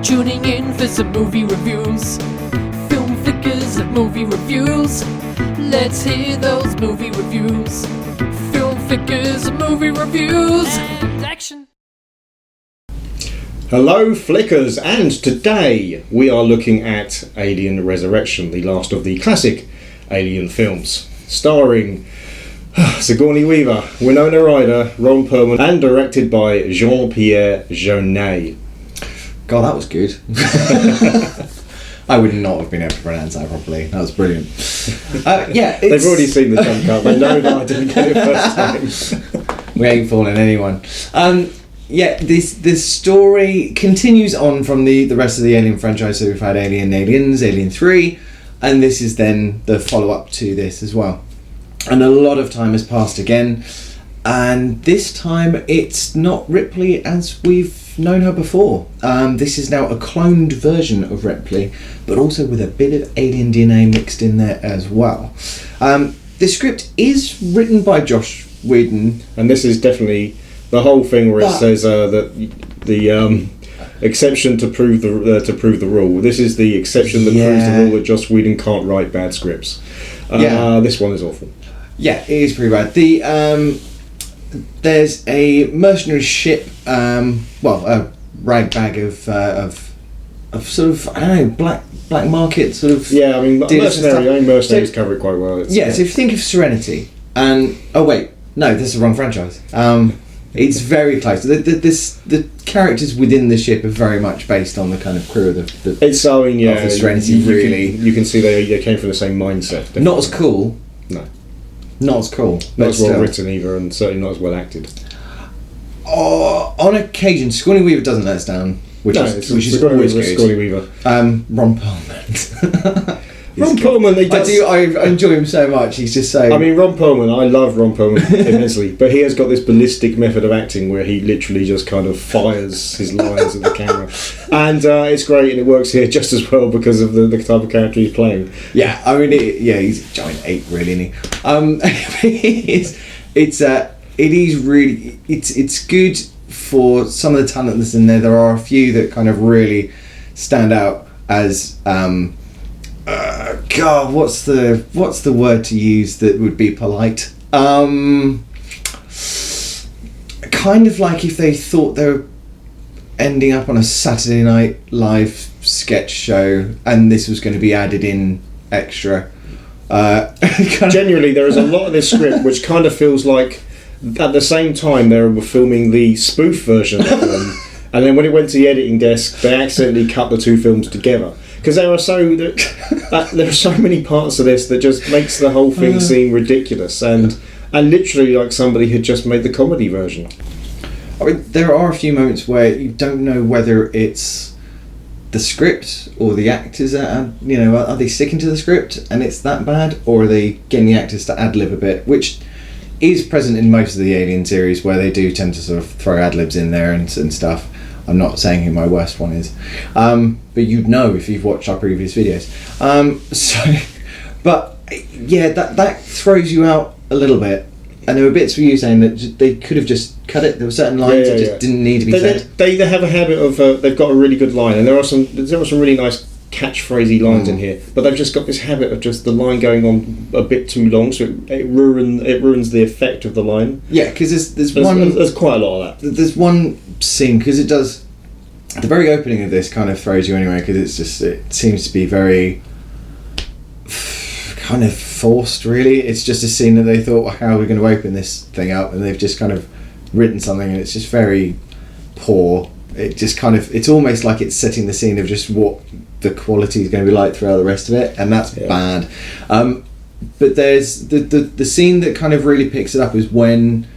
tuning in for some movie reviews. Film flickers and movie reviews. Let's hear those movie reviews. Film flickers and movie reviews. And action. Hello Flickers, and today we are looking at Alien Resurrection, the last of the classic Alien films, starring Sigourney Weaver, Winona Ryder, Ron Perlman, and directed by Jean-Pierre Jeunet. God, that was good. I would not have been able to pronounce that properly. That was brilliant. They've already seen the jump cut. They know that I didn't get it first time. We ain't fooling anyone. This story continues on from the rest of the Alien franchise. So we've had Aliens, Alien 3, and this is then the follow-up to this as well. And a lot of time has passed again, and this time it's not Ripley as we've known her before. This is now a cloned version of Ripley, but also with a bit of alien DNA mixed in there as well. The script is written by Joss Whedon, and this is definitely the whole thing where it says that the exception to prove the rule. This is the exception that proves the rule that Joss Whedon can't write bad scripts. This one is awful. Yeah, it is pretty bad. There's a mercenary ship, a rag bag of sort of, I don't know, black market sort of. Yeah, I mean, mercenaries cover it quite well. So if you think of Serenity, and this is the wrong franchise. It's very close. The characters within the ship are very much based on the kind of crew of the Serenity. You can see they came from the same mindset. Definitely. Not as cool. No. Not as cool. Not as well written either, and certainly not as well acted. On occasion, Sigourney Weaver doesn't let us down, which is always good. Sigourney Weaver. Ron Perlman. Ron Perlman, I enjoy him so much. He's just so. I mean, Ron Perlman. I love Ron Perlman immensely, but he has got this ballistic method of acting where he literally just kind of fires his lines at the camera, and it's great, and it works here just as well because of the type of character he's playing. Yeah, I mean, he's a giant ape, really, isn't he? It is really. It's good for some of the talent that's in there. There are a few that kind of really stand out as. God, what's the word to use that would be polite? Kind of like if they thought they were ending up on a Saturday Night Live sketch show and this was going to be added in extra. Generally, there is a lot of this script which kind of feels like at the same time they were filming the spoof version of them, and then when it went to the editing desk, they accidentally cut the two films together. Because there are so many parts of this that just makes the whole thing seem ridiculous, and literally like somebody had just made the comedy version. I mean, there are a few moments where you don't know whether it's the script or the actors. Are they sticking to the script and it's that bad, or are they getting the actors to ad-lib a bit, which is present in most of the Alien series, where they do tend to sort of throw ad-libs in there and stuff. I'm not saying who my worst one is, but you'd know if you've watched our previous videos. That throws you out a little bit. And there were bits for you saying that they could have just cut it. There were certain lines that just didn't need to be said. They have a habit of they've got a really good line, and there are some really nice catchphrasey lines in here, but they've just got this habit of just the line going on a bit too long, so it ruins the effect of the line. Yeah, because there's quite a lot of that. There's one scene, because it does. The very opening of this kind of throws you anyway, because it seems to be very kind of forced, really. It's just a scene that they thought, well, how are we going to open this thing up? And they've just kind of written something, and it's just very poor. It just kind of, it's almost like it's setting the scene of just what the quality is going to be like throughout the rest of it, and that's bad. But there's the scene that kind of really picks it up is when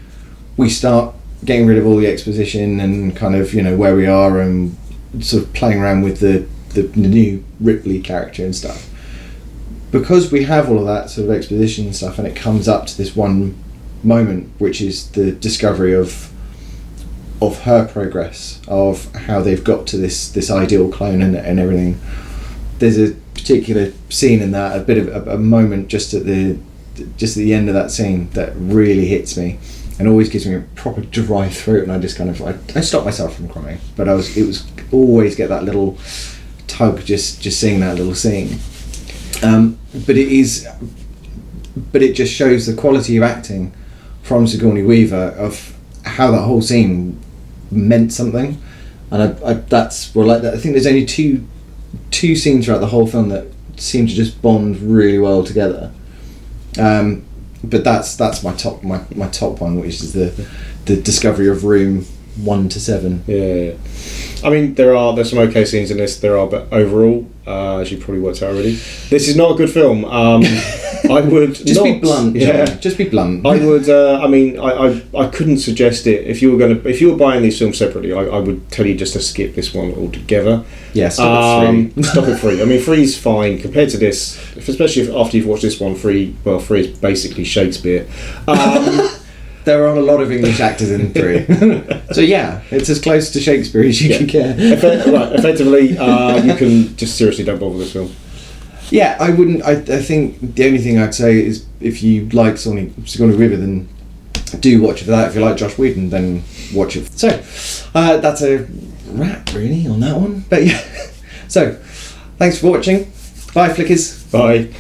we start getting rid of all the exposition and kind of, where we are and sort of playing around with the new Ripley character and stuff. Because we have all of that sort of exposition and stuff, and it comes up to this one moment, which is the discovery of her progress, of how they've got to this ideal clone and everything. There's a particular scene in that, a bit of a moment just at the end of that scene that really hits me, and always gives me a proper dry throat, and I just kind of I stop myself from crying, but it was always get that little tug just seeing that little scene. But it just shows the quality of acting from Sigourney Weaver of how that whole scene meant something, and I think there's only two scenes throughout the whole film that seem to just bond really well together. But that's my top one, which is the discovery of room 1 to 7. Yeah. I mean, there's some okay scenes in this. There are, but overall, as you probably worked out already, this is not a good film. I would just be blunt. Yeah, just be blunt. I would. I mean, I couldn't suggest it if you were buying these films separately. I would tell you just to skip this one altogether. Yeah, stop at 3. Stop at 3. I mean, 3's fine compared to this, especially after you've watched this one. 3 is basically Shakespeare. There are a lot of English actors in 3. So yeah, it's as close to Shakespeare as you can get. Effectively, you can just seriously don't bother this film. Yeah, I wouldn't. I think the only thing I'd say is if you like Sigourney Weaver, then do watch it for that. If you like Joss Whedon, then watch it. So that's a wrap really on that one. But yeah, so thanks for watching. Bye, Flickers. Bye.